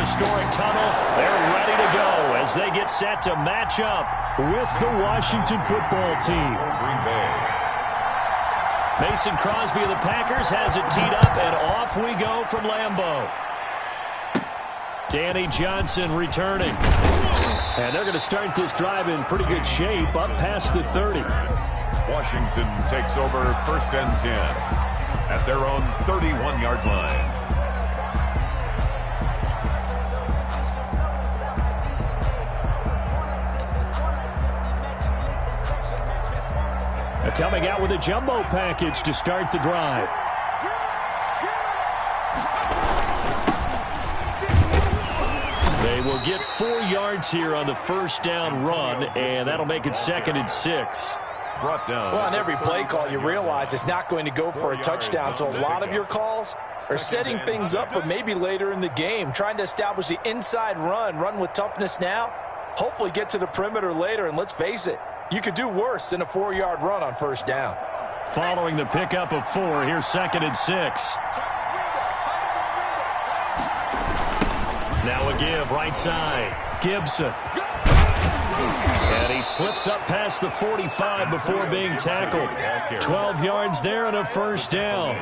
historic tunnel. They're ready to go as they get set to match up with the Washington football team. Green Bay. Mason Crosby of the Packers has it teed up, and off we go from Lambeau. Danny Johnson returning. And they're going to start this drive in pretty good shape, up past the 30. Washington takes over 1st and 10 at their own 31-yard line. Coming out with a jumbo package to start the drive. They will get 4 yards here on the first down run, and that'll make it 2nd and 6. Brought down. Well, on every play call, you realize it's not going to go for a touchdown, so a lot of your calls are setting things up for maybe later in the game, trying to establish the inside run with toughness now, hopefully get to the perimeter later, and let's face it, you could do worse than a 4-yard run on first down. Following the pickup of 4, here's 2nd and 6. Now a give, right side. Gibson. And he slips up past the 45 before being tackled. 12 yards there and a first down.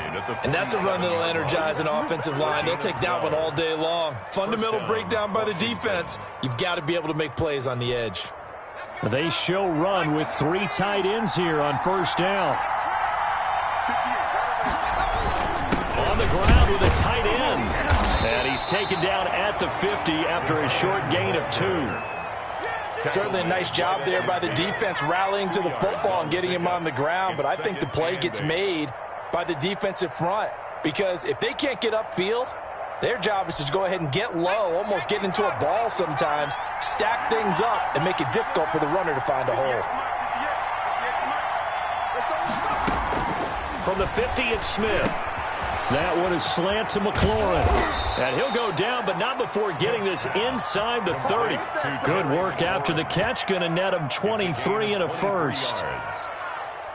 And that's a run that'll energize an offensive line. They'll take that one all day long. Fundamental breakdown by the defense. You've got to be able to make plays on the edge. They show run with 3 tight ends here on first down. On the ground with a tight end. And he's taken down at the 50 after a short gain of 2. Certainly a nice job there by the defense rallying to the football and getting him on the ground. But I think the play gets made by the defensive front, because if they can't get upfield, their job is to go ahead and get low, almost get into a ball sometimes, stack things up, and make it difficult for the runner to find a hole. From the 50, it's Smith. That one is slant to McLaurin. And he'll go down, but not before getting this inside the 30. Good work after the catch. Going to net him 23 and a first.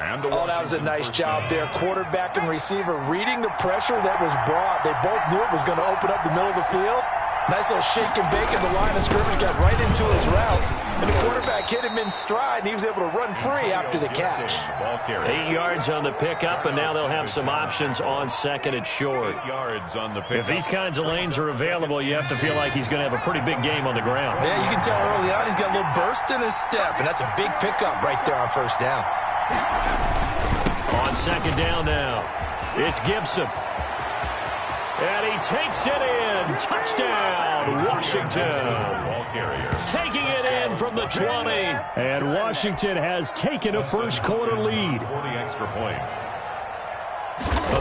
Oh, that was a nice job there. Quarterback and receiver reading the pressure that was brought. They both knew it was going to open up the middle of the field. Nice little shake and bake in the line of scrimmage. Got right into his route. And the quarterback hit him in stride, and he was able to run free after the catch. 8 yards on the pickup, and now they'll have some options on 2nd and short. If these kinds of lanes are available, you have to feel like he's going to have a pretty big game on the ground. Yeah, you can tell early on he's got a little burst in his step, and that's a big pickup right there on first down. On 2nd down now, it's Gibson. And he takes it in. Touchdown, Washington. Taking it in from the 20. And Washington has taken a first quarter lead. Well,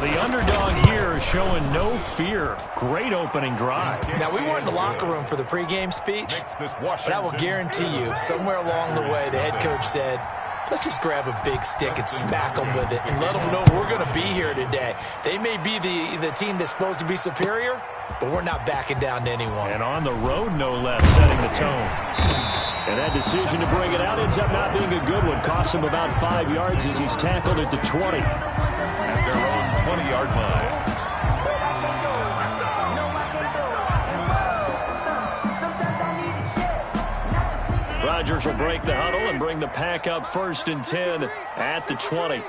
the underdog here is showing no fear. Great opening drive. Now, we weren't in the locker room for the pregame speech, but I will guarantee you, somewhere along the way, the head coach said, let's just grab a big stick and smack them with it and let them know we're going to be here today. They may be the team that's supposed to be superior, but we're not backing down to anyone. And on the road, no less, setting the tone. And that decision to bring it out ends up not being a good one. Costs him about 5 yards as he's tackled at the 20. At their own 20-yard line. Rodgers will break the huddle and bring the pack up 1st and 10 at the 20.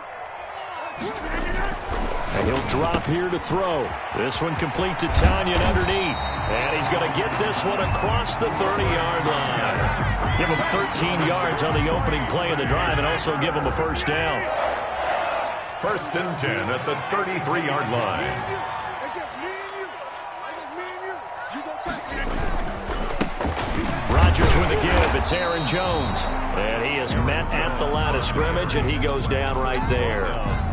And he'll drop here to throw. This one complete to Tanyan underneath. And he's going to get this one across the 30-yard line. Give him 13 yards on the opening play of the drive and also give him a first down. 1st and 10 at the 33-yard line. Rodgers with a give. It's Aaron Jones. And he is met at the line of scrimmage, and he goes down right there.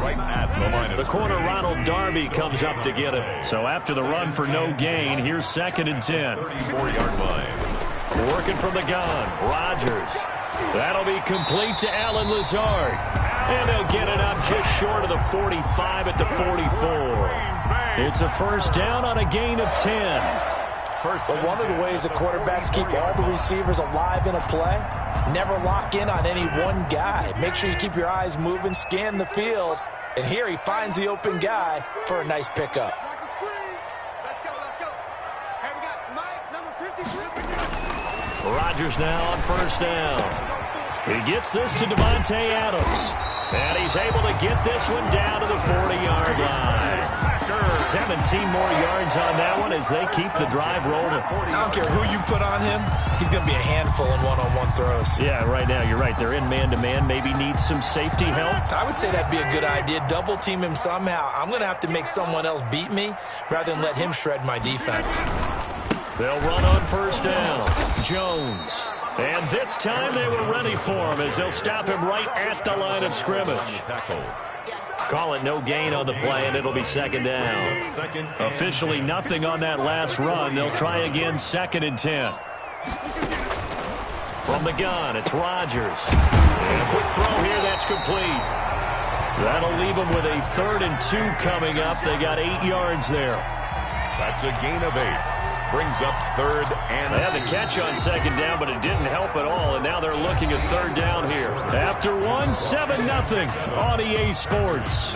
Right at the line of the corner, Ronald Darby, comes up to get him. So after the run for no gain, here's 2nd and 10. 34-yard line. Working from the gun, Rodgers. That'll be complete to Alan Lazard. And they'll get it up just short of the 45 at the 44. It's a first down on a gain of 10. But one of the ways that quarterbacks keep all the receivers alive in a play, never lock in on any one guy. Make sure you keep your eyes moving, scan the field, and here he finds the open guy for a nice pickup. Let's go. Hey, we got Mike, number 50. Rodgers now on first down. He gets this to Davante Adams. And he's able to get this one down to the 40-yard line. 17 more yards on that one as they keep the drive rolling. I don't care who you put on him. He's going to be a handful in one-on-one throws. Yeah, right now, you're right. They're in man-to-man. Maybe needs some safety help. I would say that'd be a good idea. Double team him somehow. I'm going to have to make someone else beat me rather than let him shred my defense. They'll run on first down. Jones. And this time they were ready for him as they'll stop him right at the line of scrimmage. Call it no gain on the play, and it'll be second down. Officially nothing on that last run. They'll try again, 2nd and 10. From the gun, it's Rodgers. And a quick throw here, that's complete. That'll leave them with a 3rd and 2 coming up. They got 8 yards there. That's a gain of 8. Brings up 3rd and 2. They had the catch on 2nd down, but it didn't help at all, and now they're looking at 3rd down here. After 1, 7-0 on EA Sports.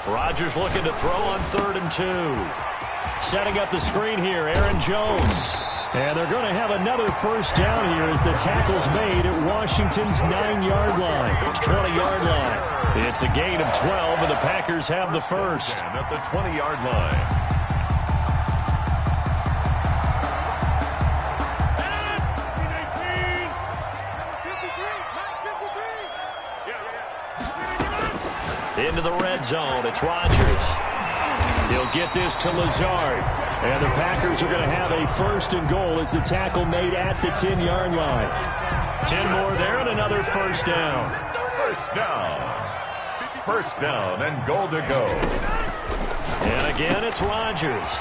Rodgers looking to throw on 3rd and 2. Setting up the screen here, Aaron Jones. And they're going to have another first down here as the tackle's made at Washington's 9-yard line. 20-yard line. It's a gain of 12, and the Packers have the first. And at the 20-yard line. Into the red zone, it's Rodgers. He'll get this to Lazard. And the Packers are going to have a 1st and goal as the tackle made at the 10-yard line. 10 more there and another first down. First down and goal to go. And again, it's Rodgers.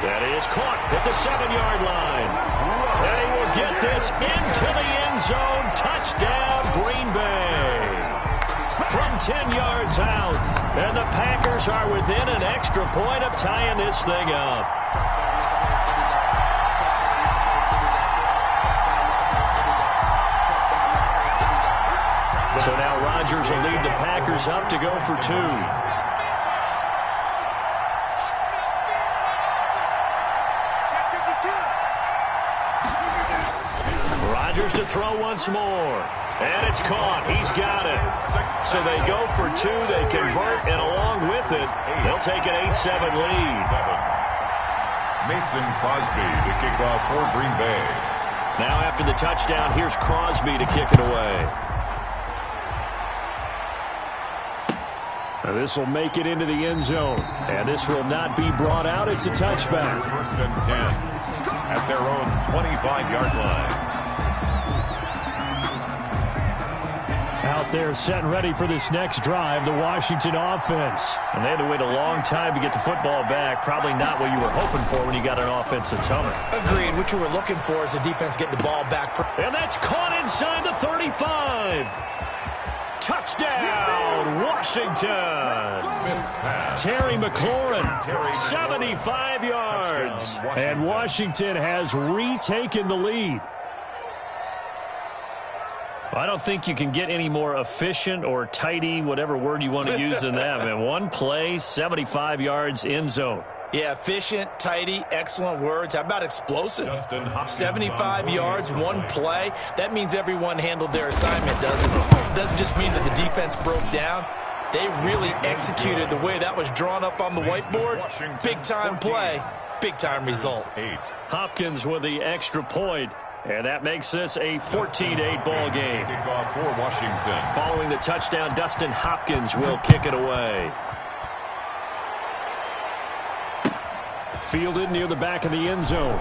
That is caught at the 7-yard line. And he will get this into the end zone. Touchdown, Green Bay. From 10 yards out, and the Packers are within an extra point of tying this thing up. So now Rodgers will lead the Packers up to go for 2. Rodgers to throw once more. And it's caught. He's got it. So they go for 2. They convert, and along with it, they'll take an 8-7 lead. Mason Crosby to kick off for Green Bay. Now after the touchdown, here's Crosby to kick it away. Now this will make it into the end zone. And this will not be brought out. It's a touchback. 1st and 10 at their own 25-yard line. Out there set and ready for this next drive, the Washington offense. And they had to wait a long time to get the football back. Probably not what you were hoping for when you got an offense that's humming. Agreed. What you were looking for is the defense getting the ball back. And that's caught inside the 35. Touchdown, Washington. Terry McLaurin, 75 yards. And Washington has retaken the lead. I don't think you can get any more efficient or tidy, whatever word you want to use in that. Man, one play, 75 yards, end zone. Yeah, efficient, tidy, excellent words. How about explosive? 75 yards, one play. That means everyone handled their assignment, doesn't it? Doesn't just mean that the defense broke down. They really executed the way that was drawn up on the whiteboard. Big-time play, big-time result. Hopkins with the extra point. And that makes this a 14-8 ball game. Kickoff for Washington. Following the touchdown, Dustin Hopkins will kick it away. Fielded near the back of the end zone.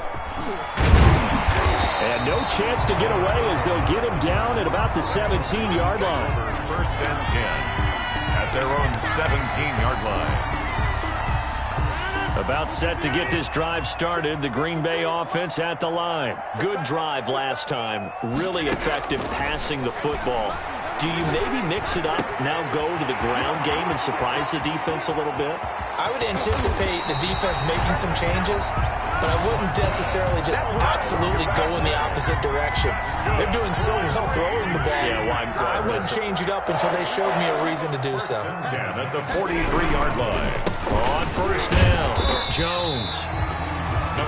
And no chance to get away as they'll get him down at about the 17-yard line. 1st and 10 at their own 17-yard line. About set to get this drive started. The Green Bay offense at the line. Good drive last time. Really effective passing the football. Do you maybe mix it up, now go to the ground game and surprise the defense a little bit? I would anticipate the defense making some changes, but I wouldn't necessarily just absolutely go in the opposite direction. They're doing so well throwing the ball. Yeah, I wouldn't change it up until they showed me a reason to do so. 10 at the 43-yard line. On first down, Jones.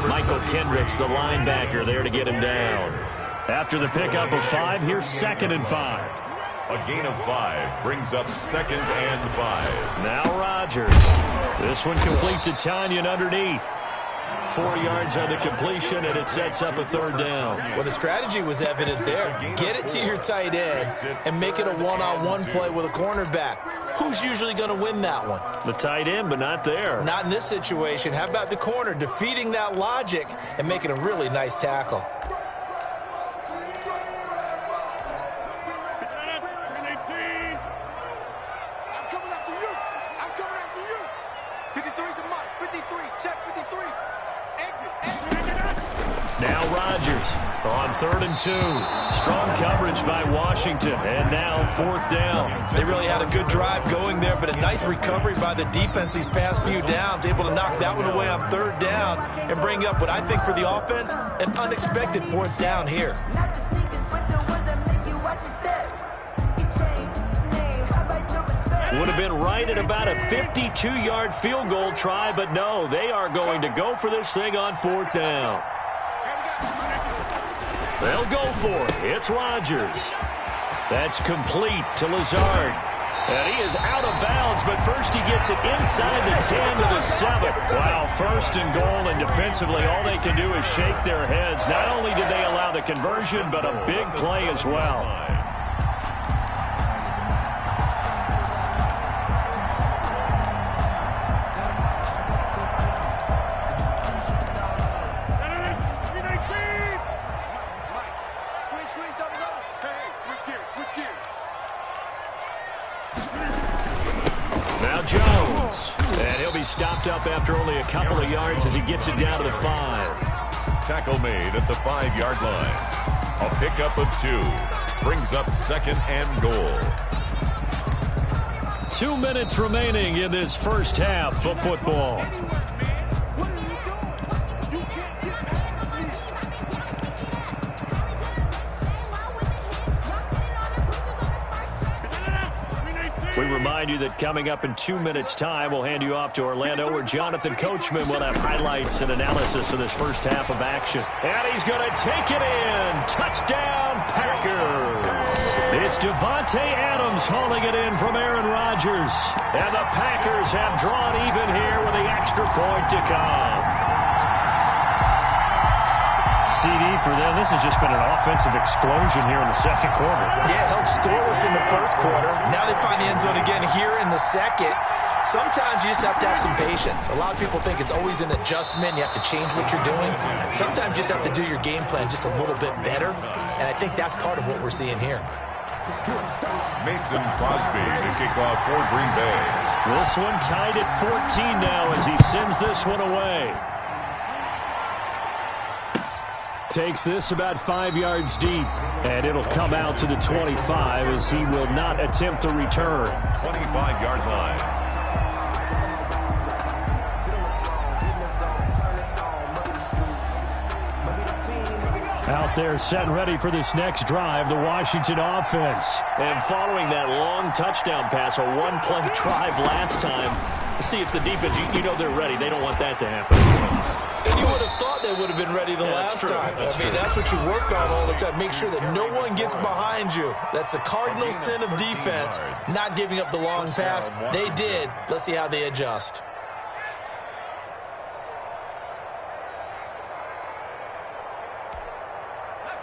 Michael Kendricks, the linebacker, there to get him down. After the pickup of 5, here's 2nd and 5. A gain of 5 brings up 2nd and 5. Now Rodgers. This one complete to Tanyan underneath. 4 yards on the completion, and it sets up a 3rd down. Well, the strategy was evident there. Get it to your tight end and make it a one-on-one play with a cornerback. Who's usually going to win that one? The tight end, but not there. Not in this situation. How about the corner defeating that logic and making a really nice tackle? Now Rodgers on 3rd and 2. Strong coverage by Washington, and now 4th down. They really had a good drive going there, but a nice recovery by the defense these past few downs, able to knock that one away on 3rd down and bring up what I think for the offense, an unexpected 4th down here. Would have been right at about a 52-yard field goal try, but no, they are going to go for this thing on 4th down. They'll go for it. It's Rodgers. That's complete to Lazard. And he is out of bounds, but first he gets it inside the 10 to the 7. Wow, 1st and goal, and defensively all they can do is shake their heads. Not only did they allow the conversion, but a big play as well. Now Jones, and he'll be stopped up after only a couple of yards as he gets it down to the 5. Tackle made at the 5-yard line. A pickup of 2 brings up 2nd and goal. 2 minutes remaining in this first half of football. We remind you that coming up in 2 minutes' time, we'll hand you off to Orlando, where Jonathan Coachman will have highlights and analysis of this first half of action. And he's going to take it in. Touchdown, Packers. It's Devontae Adams hauling it in from Aaron Rodgers. And the Packers have drawn even here with the extra point to come. CD for them. This has just been an offensive explosion here in the 2nd quarter. Yeah, held scoreless in the 1st quarter. Now they find the end zone again here in the 2nd. Sometimes you just have to have some patience. A lot of people think it's always an adjustment. You have to change what you're doing. Sometimes you just have to do your game plan just a little bit better. And I think that's part of what we're seeing here. Mason Crosby to kick off for Green Bay. This one tied at 14 now as he sends this one away. Takes this about 5 yards deep, and it'll come out to the 25 as he will not attempt to return. 25-yard line. Out there set and ready for this next drive, the Washington offense. And following that long touchdown pass, a one-play drive last time, see if the defense, you know they're ready. They don't want that to happen. And you would have thought they would have been ready the last time. That's what you work on all the time. Make sure that no one gets behind you. That's the cardinal sin of defense, not giving up the long pass. They did. Let's see how they adjust.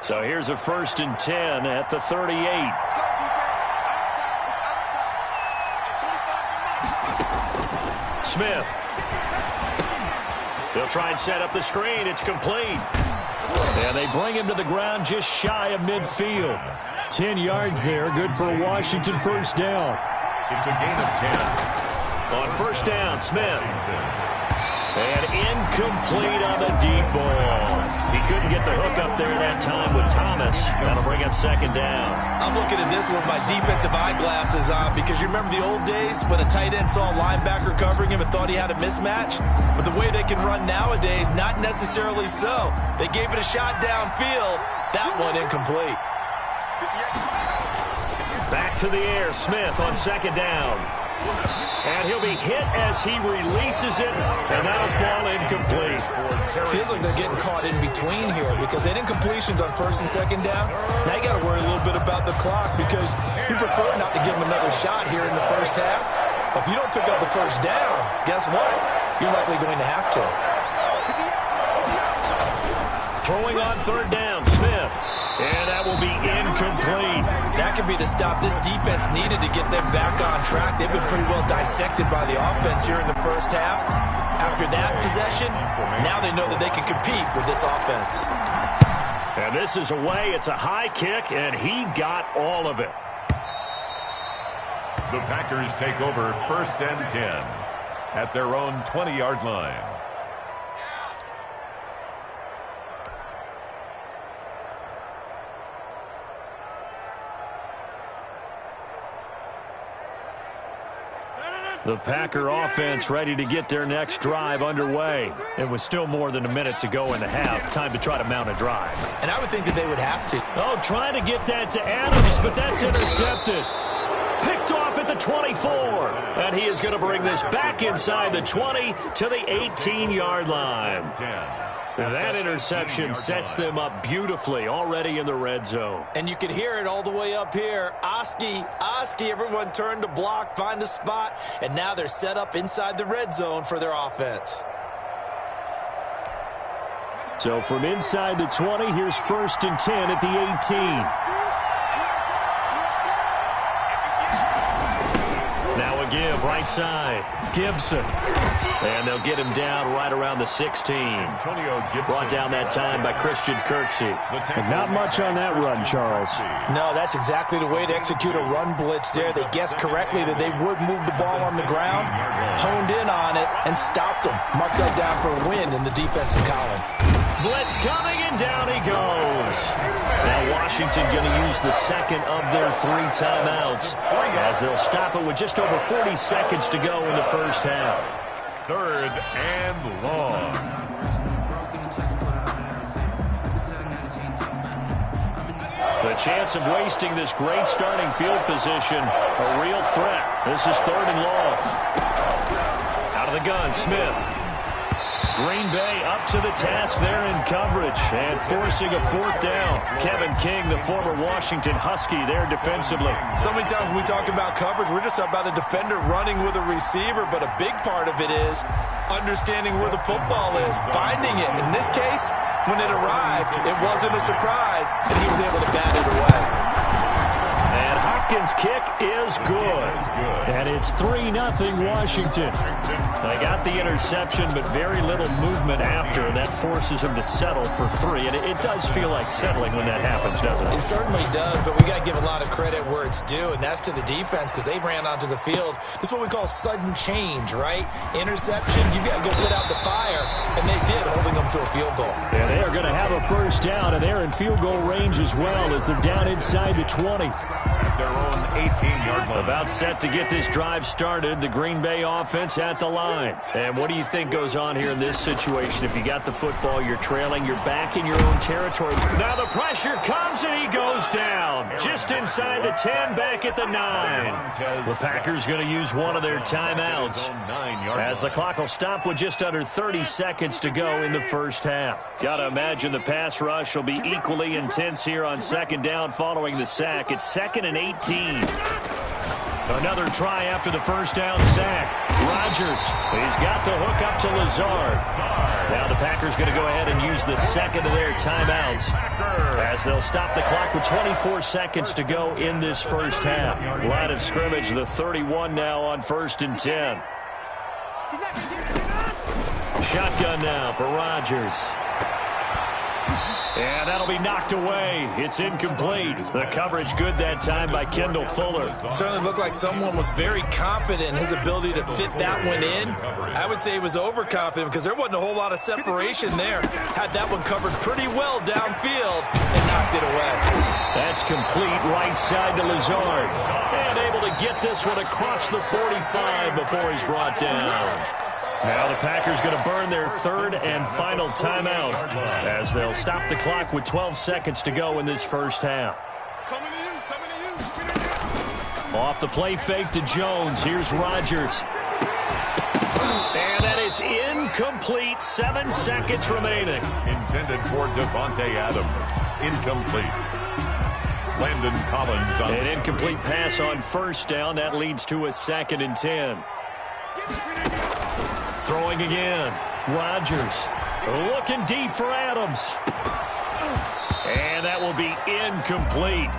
So here's a 1st and 10 at the 38. Smith. They'll try and set up the screen. It's complete. And they bring him to the ground just shy of midfield. 10 yards there. Good for a Washington 1st down. It's a gain of 10. On 1st down, Smith. And incomplete on the deep ball. He couldn't get the hook up there that time with Thomas. That'll bring up second down. I'm looking at this with my defensive eyeglasses on because you remember the old days when a tight end saw a linebacker covering him and thought he had a mismatch? But the way they can run nowadays, not necessarily so. They gave it a shot downfield. That one incomplete. Back to the air. Smith on second down. And he'll be hit as he releases it, and that'll fall incomplete. Feels like they're getting caught in between here because they had incompletions on first and second down. Now you got to worry a little bit about the clock because you prefer not to give them another shot here in the first half. But if you don't pick up the first down, guess what? You're likely going to have to. Throwing on third down, Smith. And that will be incomplete. That could be the stop this defense needed to get them back on track. They've been pretty well dissected by the offense here in the first half. After that possession, now they know that they can compete with this offense. And this is away. It's a high kick, and he got all of it. The Packers take over first and 10 at their own 20-yard line. The Packer offense ready to get their next drive underway. It was still more than a minute to go in the half. Time to try to mount a drive. And I would think that they would have to. Oh, trying to get that to Adams, but that's intercepted. Picked off at the 24. And he is going to bring this back inside the 20 to the 18-yard line. And that interception sets them up beautifully already in the red zone. And you can hear it all the way up here. Oski, everyone turned to block, find a spot, and now they're set up inside the red zone for their offense. So from inside the 20, here's first and 10 at the 18. Now a give right side. Gibson. And they'll get him down right around the 16. Brought down that time by Christian Kirksey. Not much on that run, Charles. No, that's exactly the way to execute a run blitz there. They guessed correctly that they would move the ball on the ground, honed in on it, and stopped them. Marked that down for a win in the defense's column. Blitz coming, and down he goes. Now Washington going to use the second of their 3 timeouts as they'll stop it with just over 40 seconds to go in the first half. Third and long. The chance of wasting this great starting field position, a real threat. This is third and long. Out of the gun, Smith. Green Bay up to the task there in coverage and forcing a fourth down. Kevin King, the former Washington Husky, there defensively. So many times when we talk about coverage, we're just about a defender running with a receiver, but a big part of it is understanding where the football is, finding it. In this case, when it arrived, it wasn't a surprise, and he was able to bat it away. And Hopkins' kick is good. And it's 3-0 Washington. They got the interception, but very little movement after, and that forces them to settle for 3. And it does feel like settling when that happens, doesn't it? It certainly does, but we got to give a lot of credit where it's due, and that's to the defense because they ran onto the field. This is what we call sudden change, right? Interception, you got to go put out the fire, and they did, holding them to a field goal. And they are going to have a first down, and they're in field goal range as well as they're down inside the 20. At their own 18-yard line. About set to get this drive started, the Green Bay offense at the line. And what do you think goes on here in this situation? If you got the football, you're trailing, you're back in your own territory. Now the pressure comes, and he goes down. Just inside the 10, back at the 9. The Packers going to use one of their timeouts as the clock will stop with just under 30 seconds to go in the first half. Got to imagine the pass rush will be equally intense here on second down following the sack. It's 2nd and 18. Another try after the first down sack. Rodgers, he's got the hook up to Lazard. Now the Packers going to go ahead and use the second of their timeouts as they'll stop the clock with 24 seconds to go in this first half. Line of scrimmage, the 31 now on 1st and 10. Shotgun now for Rodgers. And that'll be knocked away. It's incomplete. The coverage good that time by Kendall Fuller. Certainly looked like someone was very confident in his ability to fit that one in. I would say he was overconfident because there wasn't a whole lot of separation there. Had that one covered pretty well downfield and knocked it away. That's complete right side to Lazard. And able to get this one across the 45 before he's brought down. Now the Packers going to burn their third and final timeout as they'll stop the clock with 12 seconds to go in this first half. Off the play fake to Jones. Here's Rodgers. And that is incomplete. 7 seconds remaining. Intended for Devontae Adams. Incomplete. Landon Collins on an incomplete pass on first down. That leads to a 2nd and 10. Throwing again. Rodgers looking deep for Adams. And that will be incomplete.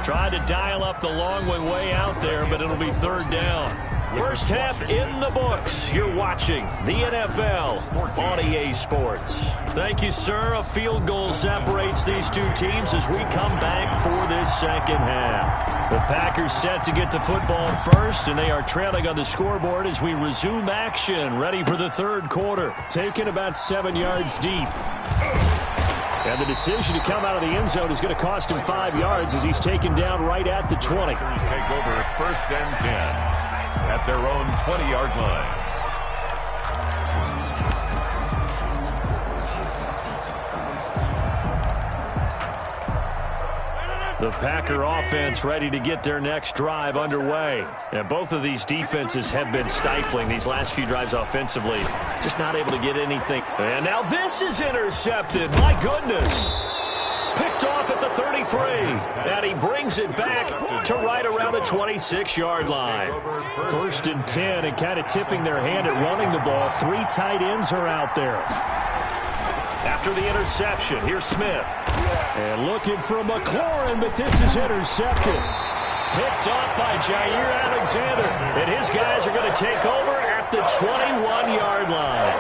Tried to dial up the long one way out there, but it'll be 3rd down. First half in the books. You're watching the NFL on EA Sports. Thank you, sir. A field goal separates these two teams as we come back for this second half. The Packers set to get the football first, and they are trailing on the scoreboard as we resume action, ready for the third quarter. Taken about 7 yards deep. And the decision to come out of the end zone is going to cost him 5 yards as he's taken down right at the 20. Take over 1st and 10 at their own 20-yard line. The Packer offense ready to get their next drive underway. And both of these defenses have been stifling these last few drives offensively. Just not able to get anything. And now this is intercepted. My goodness. Picked off at the 33. And he brings it back to right around the 26-yard line. 1st and 10 and kind of tipping their hand at running the ball. 3 tight ends are out there. After the interception, here's Smith. And looking for McLaurin, but this is intercepted. Picked off by Jair Alexander. And his guys are going to take over at the 21-yard line.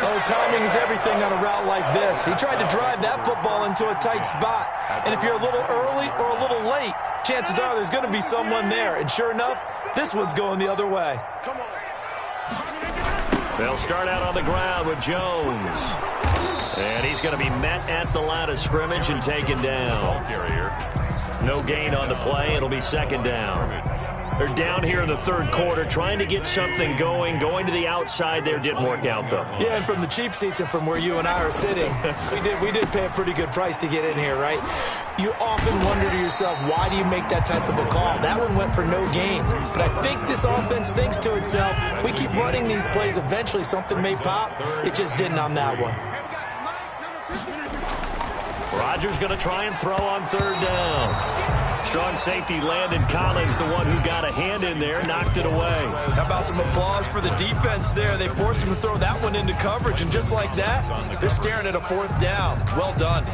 Oh, timing is everything on a route like this. He tried to drive that football into a tight spot. And if you're a little early or a little late, chances are there's going to be someone there. And sure enough, this one's going the other way. They'll start out on the ground with Jones. And he's going to be met at the line of scrimmage and taken down. No gain on the play. It'll be 2nd down. They're down here in the third quarter trying to get something going. Going to the outside there didn't work out, though. Yeah, and from the cheap seats and from where you and I are sitting, we did pay a pretty good price to get in here, right? You often wonder to yourself, why do you make that type of a call? That one went for no gain. But I think this offense thinks to itself, if we keep running these plays, eventually something may pop. It just didn't on that one. Rodgers going to try and throw on 3rd down. Strong safety Landon Collins, the one who got a hand in there, knocked it away. How about some applause for the defense there? They forced him to throw that one into coverage, and just like that, they're staring at a 4th down. Well done.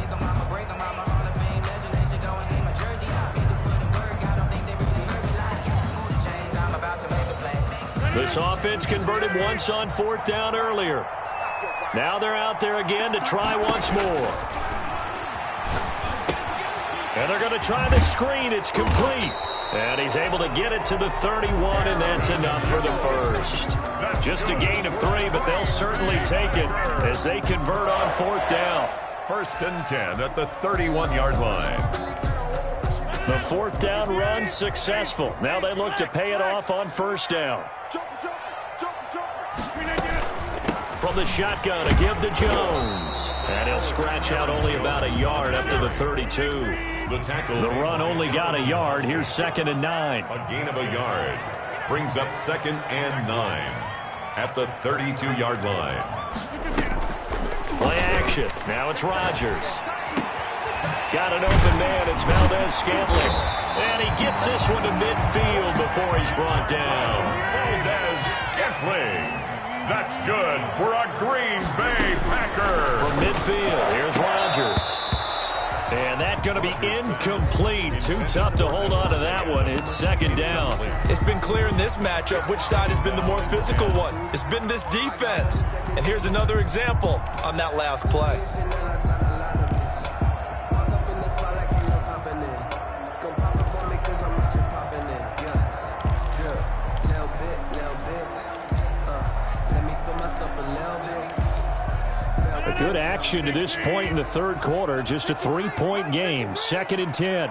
This offense converted once on 4th down earlier. Now they're out there again to try once more. And they're going to try the screen. It's complete. And he's able to get it to the 31, and that's enough for the first. Just a gain of 3, but they'll certainly take it as they convert on 4th down. 1st and 10 at the 31-yard line. The 4th down run successful. Now they look to pay it off on 1st down. From the shotgun, a give to Jones. And he'll scratch out only about a yard up to the 32. The run only got a yard. Here's 2nd and 9. A gain of a yard brings up 2nd and 9 at the 32-yard line. Play action. Now it's Rodgers. Got an open man. It's Valdez-Scantling. And he gets this one to midfield before he's brought down. Valdez-Scantling. That's good for a Green Bay Packer. From midfield, here's Rodgers. And that's going to be incomplete. Too tough to hold on to that one. It's 2nd down. It's been clear in this matchup which side has been the more physical one. It's been this defense. And here's another example on that last play. Good action to this point in the third quarter. Just a 3-point game. 2nd and 10.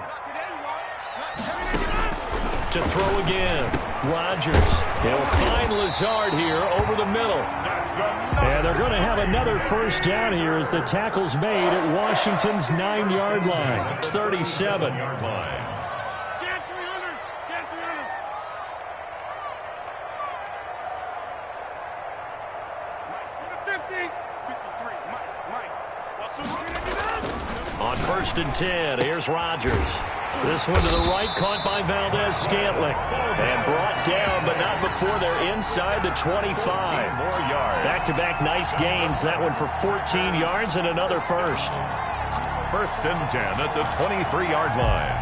To throw again. Rodgers. He'll find Lazard here over the middle. And they're going to have another first down here as the tackle's made at Washington's 9-yard line. It's 37. On 1st and 10, here's Rodgers. This one to the right, caught by Valdez-Scantling. And brought down, but not before they're inside the 25. Back-to-back nice gains. That one for 14 yards and another first. 1st and 10 at the 23-yard line.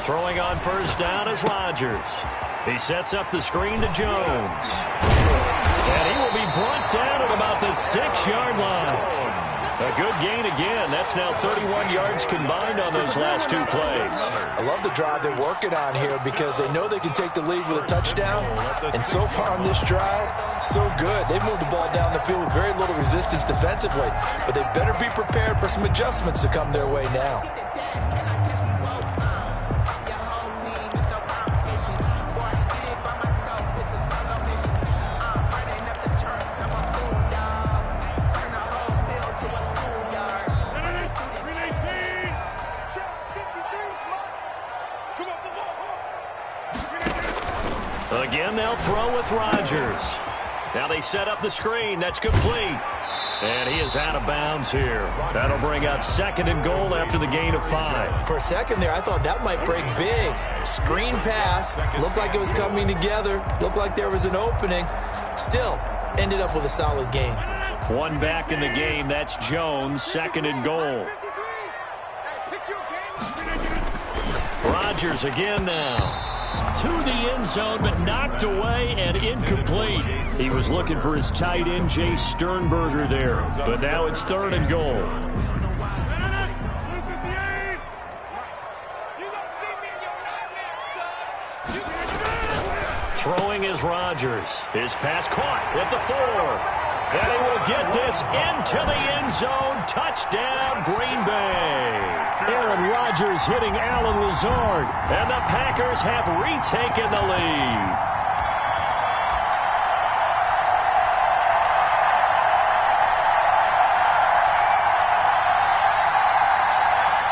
Throwing on first down is Rodgers. He sets up the screen to Jones. And he will be brought down at about the 6-yard line. A good gain again. That's now 31 yards combined on those last 2 plays. I love the drive they're working on here because they know they can take the lead with a touchdown. And so far on this drive, so good. They moved the ball down the field with very little resistance defensively. But they better be prepared for some adjustments to come their way now. Again, they'll throw with Rodgers. Now they set up the screen. That's complete. And he is out of bounds here. That'll bring up 2nd and goal after the gain of 5. For a second there, I thought that might break big. Screen pass. Looked like it was coming together. Looked like there was an opening. Still, ended up with a solid gain. One back in the game. That's Jones. 2nd and goal. Rodgers again now. To the end zone, but knocked away and incomplete. He was looking for his tight end, Jay Sternberger, there. But now it's 3rd and goal. Throwing is Rodgers. His pass caught at the 4. And he will get this into the end zone. Touchdown, Green Bay. Aaron Rodgers hitting Alan Lazard. And the Packers have retaken the lead.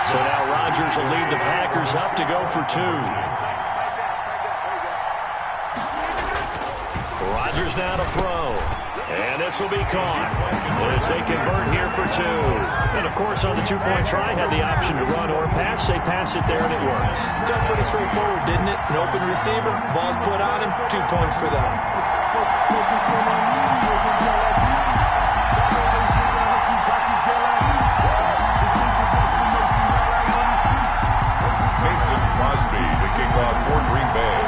So now Rodgers will lead the Packers up to go for 2. Rodgers now to throw. And this will be caught as they convert here for 2. And, of course, on the 2-point try, had the option to run or pass. They pass it there, and it works. Got pretty straightforward, didn't it? An open receiver, ball's put on him, 2 points for them. Mason Crosby to kick off for Green Bay.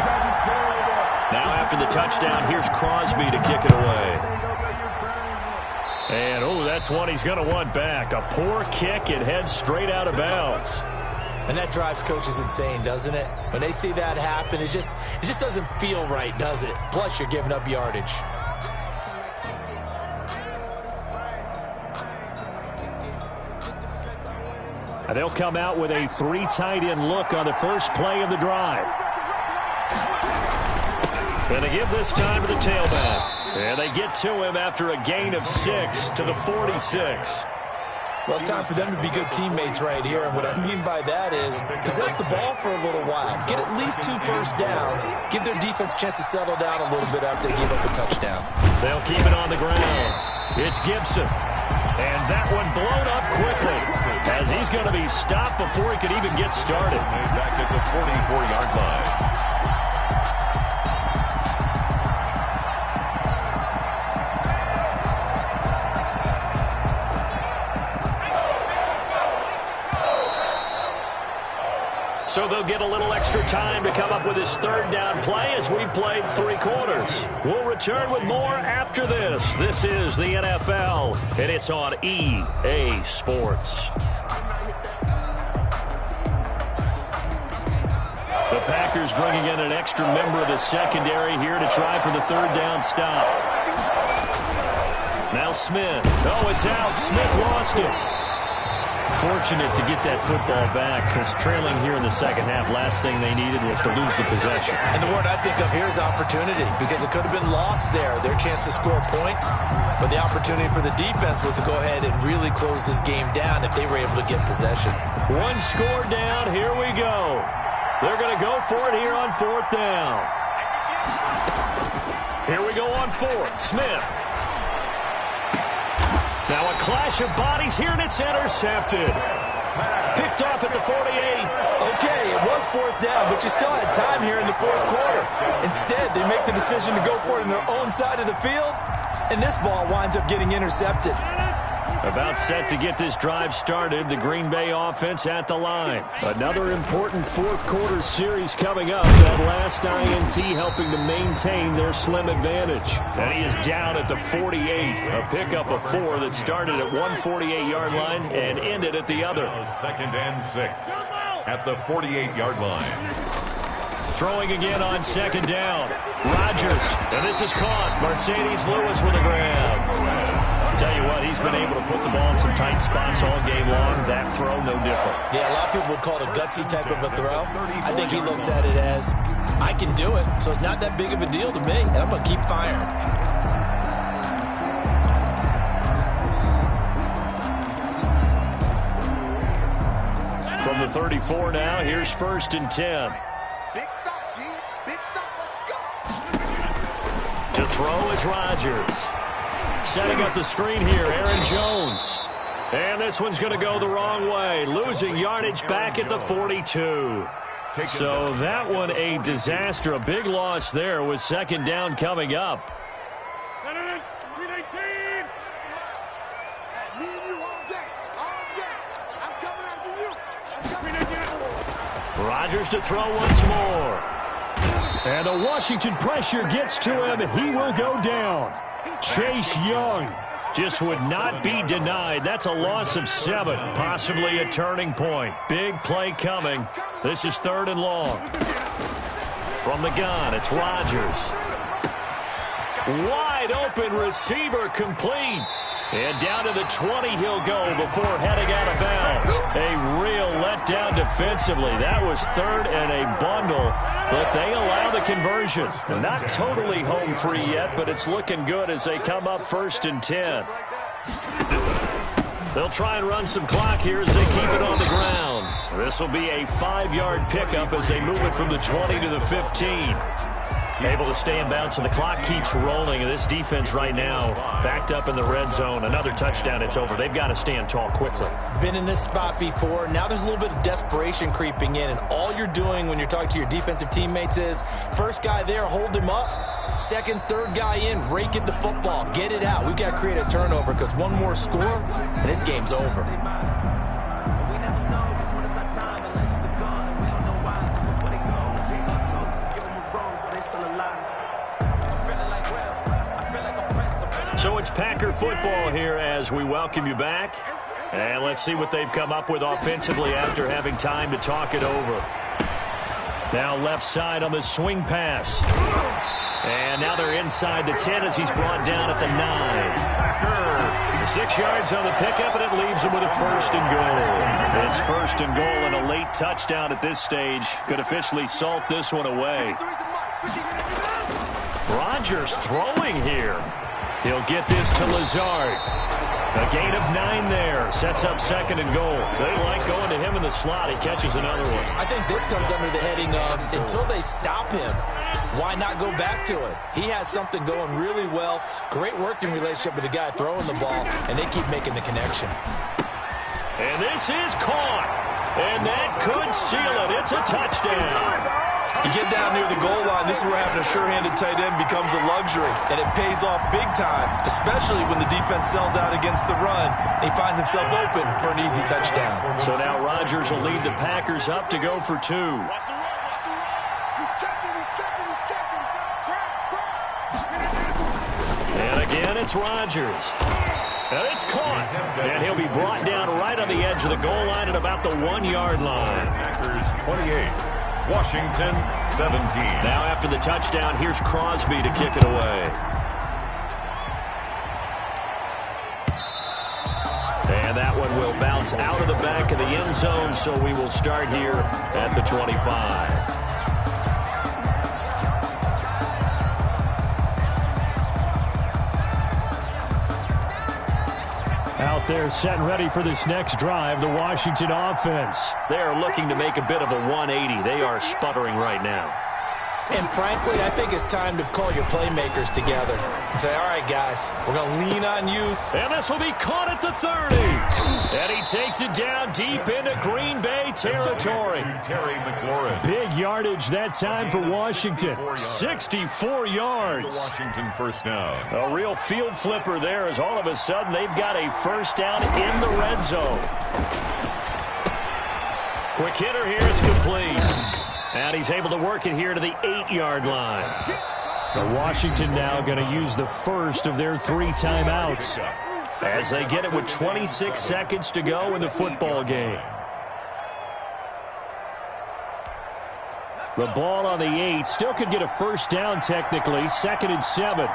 Now after the touchdown, here's Crosby to kick it away. And, oh, that's one he's going to want back. A poor kick. It heads straight out of bounds. And that drives coaches insane, doesn't it? When they see that happen, it just doesn't feel right, does it? Plus, you're giving up yardage. And they'll come out with a 3 tight end look on the first play of the drive. And they give this time to the tailback. And they get to him after a gain of 6 to the 46. Well, it's time for them to be good teammates right here. And what I mean by that is possess the ball for a little while. Get at least 2 first downs. Give their defense a chance to settle down a little bit after they give up a touchdown. They'll keep it on the ground. It's Gibson. And that one blown up quickly as he's going to be stopped before he could even get started. Back at the 44-yard line. So they'll get a little extra time to come up with his 3rd down play as we've played 3 quarters. We'll return with more after this. This is the NFL, and it's on EA Sports. The Packers bringing in an extra member of the secondary here to try for the third down stop. Now Smith. Oh, it's out. Smith lost it. Fortunate to get that football back, because trailing here in the second half, last thing they needed was to lose the possession. And the word I think of here is opportunity, because it could have been lost there, their chance to score points. But the opportunity for the defense was to go ahead and really close this game down if they were able to get possession. One score down. Here we go. They're going to go for it here on fourth down. Here we go on fourth. Smith. Now a clash of bodies here, and it's intercepted. Picked off at the 48. Okay, it was fourth down, but you still had time here in the fourth quarter. Instead, they make the decision to go for it on their own side of the field, and this ball winds up getting intercepted. About set to get this drive started, the Green Bay offense at the line. Another important fourth quarter series coming up. That last INT helping to maintain their slim advantage. And he is down at the 48. A pickup of 4 that started at 148-yard line and ended at the other. Second and 6 at the 48-yard line. Throwing again on second down. Rodgers. And this is caught. Mercedes Lewis with a grab. Tell you what, he's been able to put the ball in some tight spots all game long. That throw, no different. Yeah, a lot of people would call it a gutsy type of a throw. I think he looks at it as, I can do it, so it's not that big of a deal to me, and I'm going to keep firing. From the 34 now, here's first and 10. Big stop, G. Big stop, let's go. To throw is Rodgers. Setting up the screen here, Aaron Jones. And this one's going to go the wrong way. Losing yardage back at the 42. So that one a disaster. A big loss there with second down coming up. Rodgers to throw once more. And the Washington pressure gets to him. He will go down. Chase Young just would not be denied. That's a loss of 7, possibly a turning point. Big play coming. This is third and long. From the gun, it's Rodgers. Wide open receiver complete. And down to the 20 he'll go before heading out of bounds. A real letdown defensively. That was third and a bundle, but they allow the conversion. Not totally home free yet, but it's looking good as they come up first and 10. They'll try and run some clock here as they keep it on the ground. This will be a 5-yard pickup as they move it from the 20 to the 15. Able to stay in bounds, and the clock keeps rolling. And this defense right now backed up in the red zone. Another touchdown, it's over. They've got to stand tall quickly. Been in this spot before. Now there's a little bit of desperation creeping in, and all you're doing when you're talking to your defensive teammates is first guy there, hold him up. Second, third guy in, rake it the football. Get it out. We've got to create a turnover because one more score, and this game's over. So it's Packer football here as we welcome you back. And let's see what they've come up with offensively after having time to talk it over. Now left side on the swing pass. And now they're inside the 10 as he's brought down at the 9. 6 yards on the pickup, and it leaves him with a first and goal. It's first and goal and a late touchdown at this stage. Could officially salt this one away. Rodgers throwing here. He'll get this to Lazard. A gain of 9 there. Sets up second and goal. They like going to him in the slot. He catches another one. I think this comes under the heading of until they stop him, why not go back to it? He has something going really well. Great working relationship with the guy throwing the ball, and they keep making the connection. And this is caught. And that could seal it. It's a touchdown. You get down near the goal line, this is where having a sure-handed tight end becomes a luxury, and it pays off big time, especially when the defense sells out against the run, and he finds himself open for an easy touchdown. So now Rodgers will lead the Packers up to go for 2. And again, it's Rodgers. And it's caught. And he'll be brought down right on the edge of the goal line at about the 1-yard line. Packers 28. Washington 17. Now after the touchdown, here's Crosby to kick it away. And that one will bounce out of the back of the end zone, so we will start here at the 25. Out there set and ready for this next drive, the Washington offense. They are looking to make a bit of a 180. They are sputtering right now. And frankly, I think it's time to call your playmakers together and say, all right, guys, we're going to lean on you. And this will be caught at the 30. And he takes it down deep into Green Bay territory. Terry McLaurin. Big yardage that time for Washington. 64 yards. Washington first down. A real field flipper there as all of a sudden they've got a first down in the red zone. Quick hitter here, it's complete. And he's able to work it here to the 8-yard line. The Washington now going to use the first of their 3 timeouts as they get it with 26 seconds to go in the football game. The ball on the 8. Still could get a first down technically. 2nd and 7.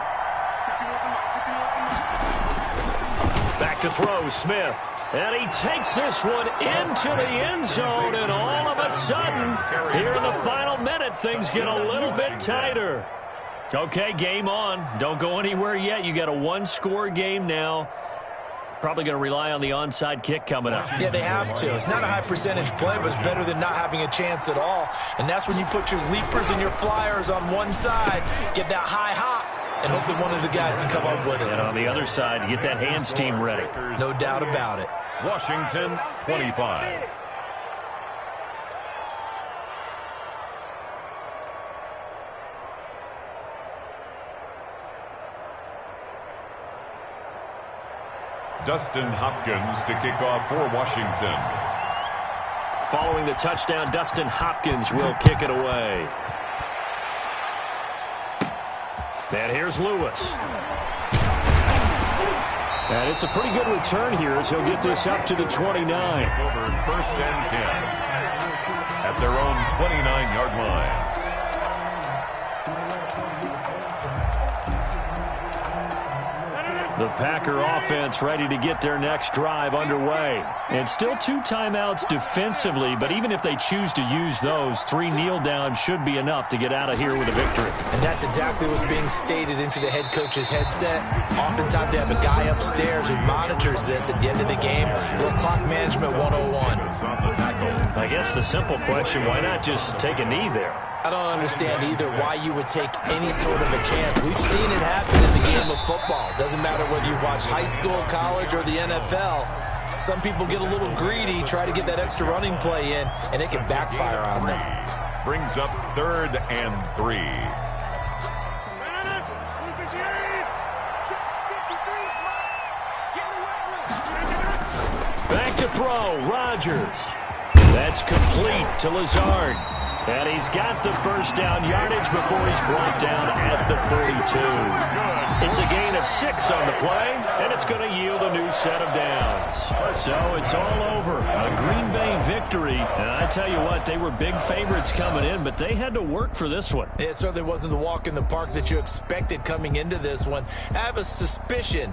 Back to throw, Smith. And he takes this one into the end zone, and all of a sudden, here in the final minute, things get a little bit tighter. Okay, game on. Don't go anywhere yet. You got a 1-score game now. Probably going to rely on the onside kick coming up. Yeah, they have to. It's not a high percentage play, but it's better than not having a chance at all. And that's when you put your leapers and your flyers on one side, get that high hop, and hope that one of the guys can come up with it. And on the other side, you get that hands team ready. No doubt about it. Washington 25. Dustin Hopkins to kick off for Washington. Following the touchdown, Dustin Hopkins will kick it away. And here's Lewis. And it's a pretty good return here as he'll get this up to the 29. Over 1st and 10 at their own 29-yard line. The Packer offense ready to get their next drive underway. And still 2 timeouts defensively, but even if they choose to use those, 3 kneel downs should be enough to get out of here with a victory. And that's exactly what's being stated into the head coach's headset. Oftentimes they have a guy upstairs who monitors this at the end of the game. Little clock management 101. I guess the simple question, why not just take a knee there? I don't understand either why you would take any sort of a chance. We've seen it happen in the game of football. Doesn't matter whether you watch high school, college, or the NFL. Some people get a little greedy, try to get that extra running play in, and it can backfire on them. Brings up 3rd and 3. Back to throw, Rodgers. That's complete to Lazard. And he's got the first down yardage before he's brought down at the 42. It's a gain of 6 on the play, and it's going to yield a new set of downs. So it's all over. A Green Bay victory. And I tell you what, they were big favorites coming in, but they had to work for this one. It certainly wasn't the walk in the park that you expected coming into this one. I have a suspicion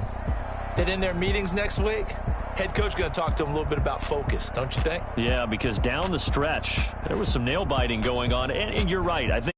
that in their meetings next week, head coach going to talk to him a little bit about focus, don't you think? Yeah, because down the stretch, there was some nail-biting going on. And you're right. I think